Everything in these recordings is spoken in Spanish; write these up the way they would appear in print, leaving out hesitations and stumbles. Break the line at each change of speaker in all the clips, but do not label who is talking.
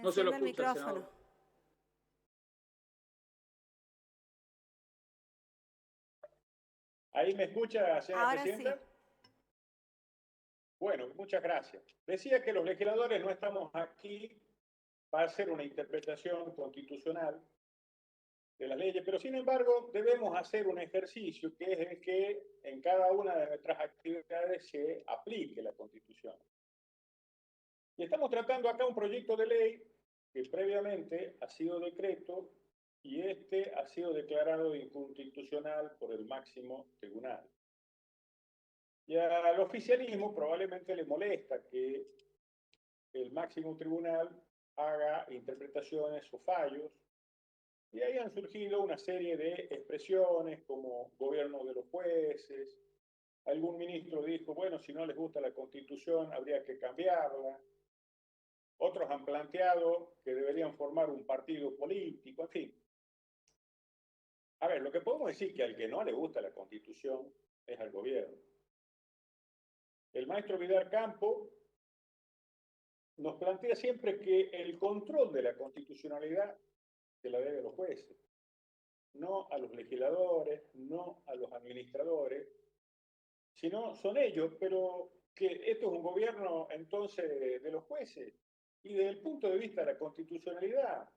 No se lo
Enciende el
escucha,
micrófono.
senador.
¿Ahí me escucha, señora
Ahora
presidenta?
sí.
Bueno, muchas gracias. Decía que los legisladores no estamos aquí para hacer una interpretación constitucional de las leyes, pero sin embargo debemos hacer un ejercicio que es el que en cada una de nuestras actividades se aplique la Constitución. Y estamos tratando acá un proyecto de ley que previamente ha sido decreto y este ha sido declarado inconstitucional por el máximo tribunal. Y al oficialismo probablemente le molesta que el máximo tribunal haga interpretaciones o fallos, y ahí han surgido una serie de expresiones como gobierno de los jueces. Algún ministro dijo, bueno, si no les gusta la Constitución habría que cambiarla. Otros han planteado que deberían formar un partido político, en fin. A ver, lo que podemos decir que al que no le gusta la Constitución es al gobierno. El maestro Vidal Campo nos plantea siempre que el control de la constitucionalidad se la debe a los jueces, no a los legisladores, no a los administradores, sino son ellos, pero que esto es un gobierno entonces de los jueces. Y desde el punto de vista de la constitucionalidad,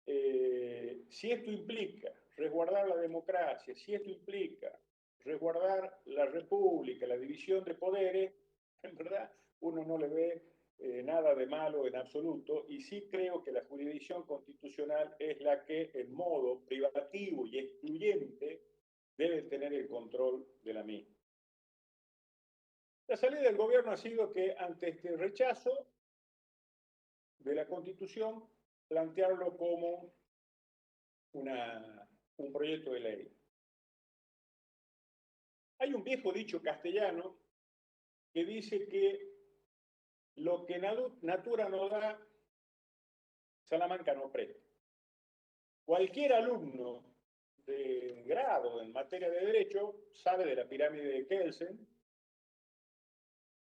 si esto implica resguardar la democracia, si esto implica resguardar la república, la división de poderes, en verdad uno no le ve nada de malo en absoluto, y sí creo que la jurisdicción constitucional es la que en modo privativo y excluyente debe tener el control de la misma. La salida del gobierno ha sido que ante este rechazo de la Constitución, plantearlo como un proyecto de ley. Hay un viejo dicho castellano que dice que lo que natura no da, Salamanca no presta. Cualquier alumno de grado en materia de derecho sabe de la pirámide de Kelsen,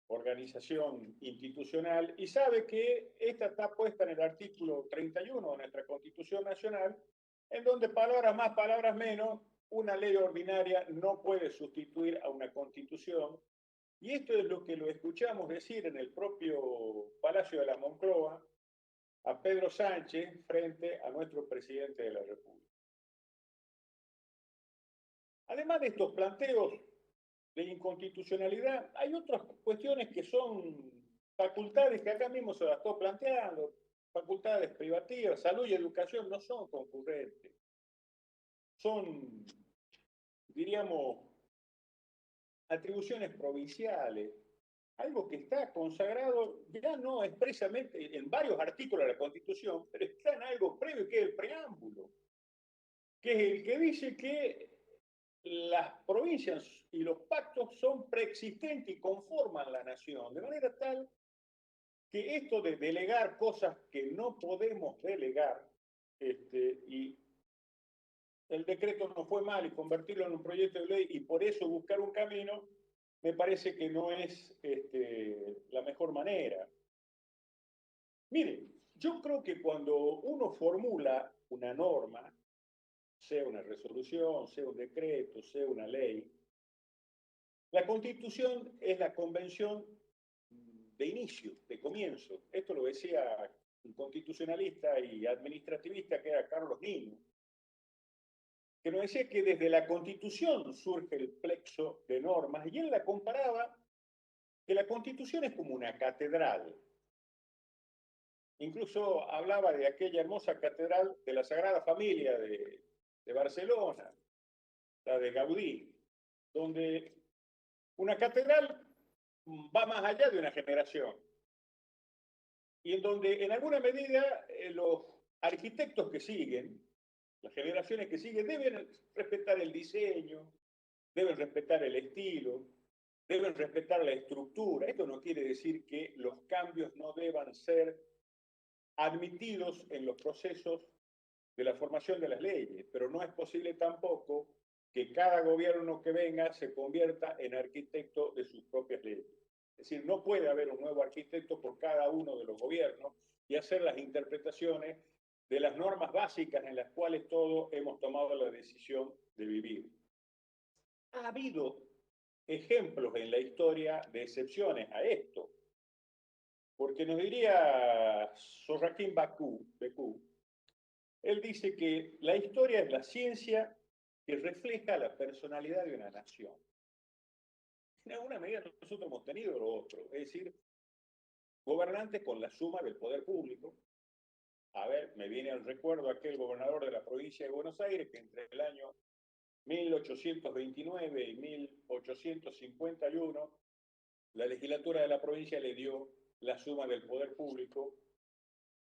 organización institucional, y sabe que esta está puesta en el artículo 31 de nuestra Constitución Nacional, en donde palabras más, palabras menos, una ley ordinaria no puede sustituir a una Constitución. Y esto es lo que lo escuchamos decir en el propio Palacio de la Moncloa a Pedro Sánchez frente a nuestro presidente de la República. Además de estos planteos de inconstitucionalidad, hay otras cuestiones que son facultades que acá mismo se las estoy planteando, facultades privativas, salud y educación no son concurrentes, son, diríamos, atribuciones provinciales, algo que está consagrado ya no expresamente en varios artículos de la Constitución, pero está en algo previo que es el preámbulo, que es el que dice que las provincias y los pactos son preexistentes y conforman la nación, de manera tal que esto de delegar cosas que no podemos delegar, y el decreto no fue mal y convertirlo en un proyecto de ley y por eso buscar un camino, me parece que no es la mejor manera. Mire, yo creo que cuando uno formula una norma, sea una resolución, sea un decreto, sea una ley, la Constitución es la convención de inicio, de comienzo. Esto lo decía un constitucionalista y administrativista que era Carlos Nino, que nos decía que desde la Constitución surge el plexo de normas, y él la comparaba que la Constitución es como una catedral. Incluso hablaba de aquella hermosa catedral de la Sagrada Familia de Barcelona, la de Gaudí, donde una catedral va más allá de una generación y en donde en alguna medida los arquitectos que siguen, las generaciones que siguen, deben respetar el diseño, deben respetar el estilo, deben respetar la estructura. Esto no quiere decir que los cambios no deban ser admitidos en los procesos de la formación de las leyes, pero no es posible tampoco que cada gobierno que venga se convierta en arquitecto de sus propias leyes. Es decir, no puede haber un nuevo arquitecto por cada uno de los gobiernos, y hacer las interpretaciones de las normas básicas en las cuales todos hemos tomado la decisión de vivir. Ha habido ejemplos en la historia de excepciones a esto, porque nos diría Sorraquín Becú, él dice que la historia es la ciencia que refleja la personalidad de una nación. En alguna medida nosotros hemos tenido lo otro, es decir, gobernantes con la suma del poder público. A ver, me viene al recuerdo aquel gobernador de la provincia de Buenos Aires que entre el año 1829 y 1851 la legislatura de la provincia le dio la suma del poder público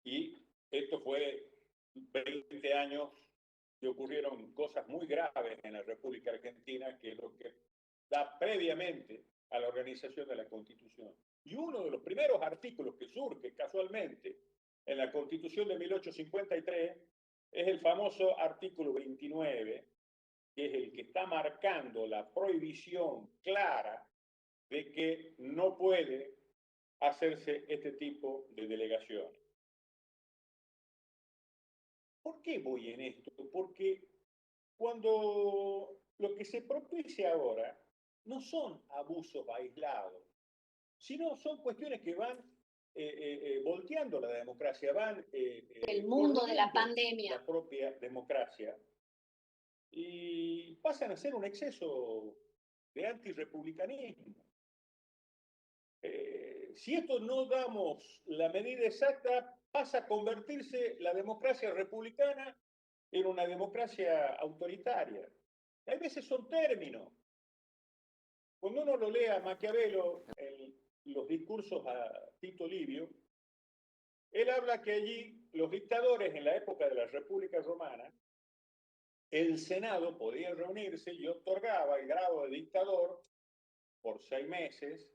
y esto fue 20 años que ocurrieron cosas muy graves en la República Argentina, que es lo que da previamente a la organización de la Constitución. Y uno de los primeros artículos que surge casualmente en la Constitución de 1853 es el famoso artículo 29, que es el que está marcando la prohibición clara de que no puede hacerse este tipo de delegaciones. ¿Por qué voy en esto? Porque cuando lo que se propicia ahora no son abusos aislados, sino son cuestiones que van volteando la democracia, van
el mundo de la pandemia,
la propia democracia, y pasan a ser un exceso de antirrepublicanismo. Si esto no damos la medida exacta, pasa a convertirse la democracia republicana en una democracia autoritaria. A veces son términos. Cuando uno lo lee a Maquiavelo en los discursos a Tito Livio, él habla que allí los dictadores en la época de la República Romana, el Senado podía reunirse y otorgaba el grado de dictador por 6 meses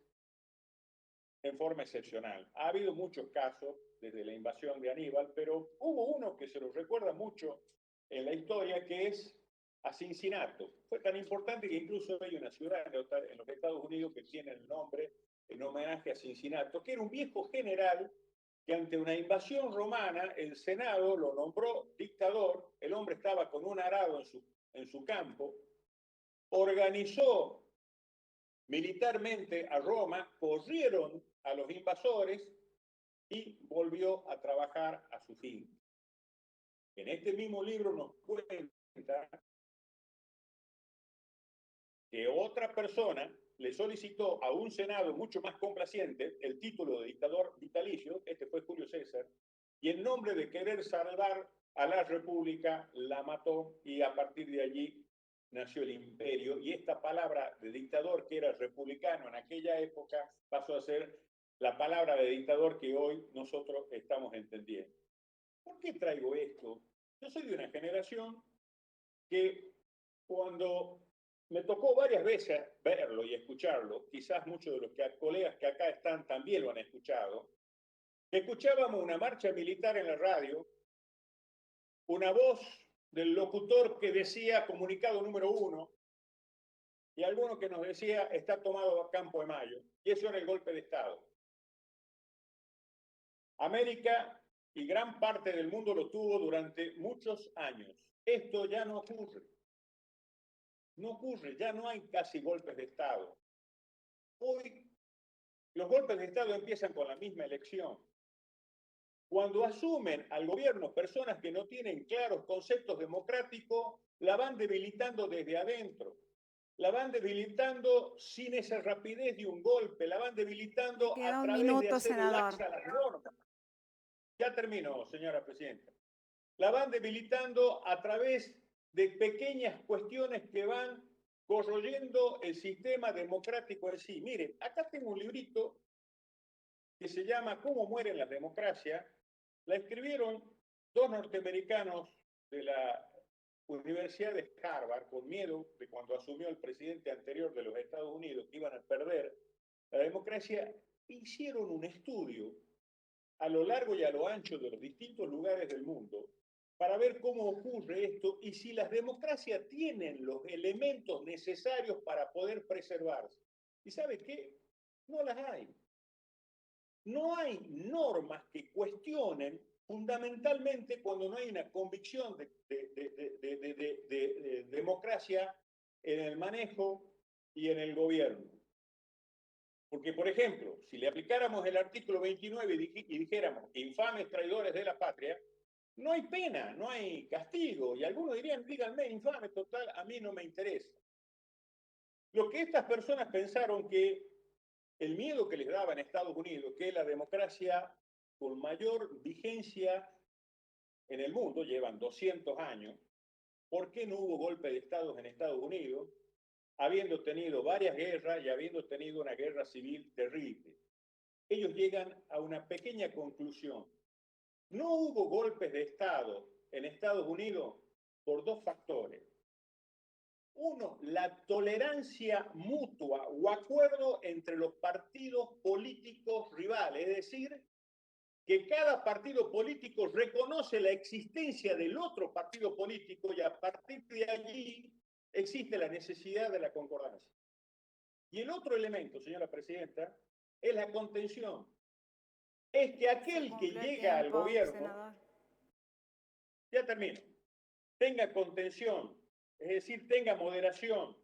en forma excepcional. Ha habido muchos casos desde la invasión de Aníbal, pero hubo uno que se lo recuerda mucho en la historia, que es a Cincinnati. Fue tan importante que incluso hay una ciudad en los Estados Unidos que tiene el nombre en homenaje a Cincinnati, que era un viejo general que ante una invasión romana el Senado lo nombró dictador. El hombre estaba con un arado en su campo, organizó militarmente a Roma, corrieron a los invasores y volvió a trabajar a su fin. En este mismo libro nos cuenta que otra persona le solicitó a un Senado mucho más complaciente el título de dictador vitalicio, este fue Julio César, y en nombre de querer salvar a la República la mató, y a partir de allí nació el imperio, y esta palabra de dictador, que era republicano en aquella época, pasó a ser la palabra de dictador que hoy nosotros estamos entendiendo. ¿Por qué traigo esto? Yo soy de una generación que cuando me tocó varias veces verlo y escucharlo, quizás muchos de los colegas que acá están también lo han escuchado, escuchábamos una marcha militar en la radio, una voz del locutor que decía comunicado número 1, y alguno que nos decía está tomado a Campo de Mayo, y eso era el golpe de Estado. América y gran parte del mundo lo tuvo durante muchos años. Esto ya no ocurre. No ocurre, ya no hay casi golpes de Estado. Hoy los golpes de Estado empiezan con la misma elección. Cuando asumen al gobierno personas que no tienen claros conceptos democráticos, la van debilitando desde adentro. La van debilitando sin esa rapidez de un golpe, la van debilitando a través de hacer laxa las normas. Ya termino, señora presidenta. La van debilitando a través de pequeñas cuestiones que van corroyendo el sistema democrático en sí. Mire, acá tengo un librito que se llama ¿Cómo mueren las democracias? La escribieron dos norteamericanos de la Universidad de Harvard, con miedo de cuando asumió el presidente anterior de los Estados Unidos que iban a perder la democracia. Hicieron un estudio a lo largo y a lo ancho de los distintos lugares del mundo para ver cómo ocurre esto y si las democracias tienen los elementos necesarios para poder preservarse. ¿Y sabe qué? No las hay. no hay normas que cuestionen fundamentalmente cuando no hay una convicción de democracia en el manejo y en el gobierno. Porque, por ejemplo, si le aplicáramos el artículo 29 y dijéramos infames traidores de la patria, no hay pena, no hay castigo. Y algunos dirían, díganme, infame, total, a mí no me interesa. Lo que estas personas pensaron que el miedo que les daba en Estados Unidos, que la democracia con mayor vigencia en el mundo, llevan 200 años, ¿por qué no hubo golpe de Estado en Estados Unidos? Habiendo tenido varias guerras y habiendo tenido una guerra civil terrible. Ellos llegan a una pequeña conclusión. No hubo golpes de Estado en Estados Unidos por dos factores. Uno, la tolerancia mutua o acuerdo entre los partidos políticos rivales, es decir, que cada partido político reconoce la existencia del otro partido político y a partir de allí existe la necesidad de la concordancia. Y el otro elemento, señora presidenta, es la contención. Es que aquel que llega al gobierno, senador, ya termino, tenga contención, es decir, tenga moderación,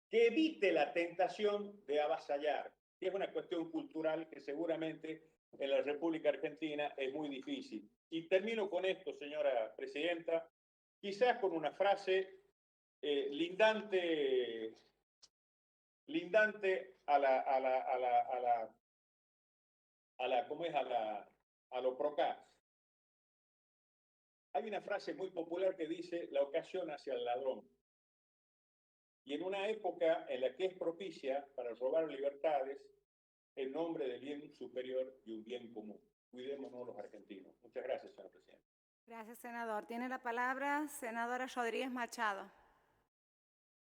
que evite la tentación de avasallar, que es una cuestión cultural que seguramente en la República Argentina es muy difícil. Y termino con esto, señora presidenta, quizás con una frase lindante a lo procaz. Hay una frase muy popular que dice, la ocasión hacia el ladrón. Y en una época en la que es propicia para robar libertades en nombre del bien superior y un bien común. Cuidémonos los argentinos. Muchas gracias, señor presidente.
Gracias, senador. Tiene la palabra senadora Rodríguez Machado.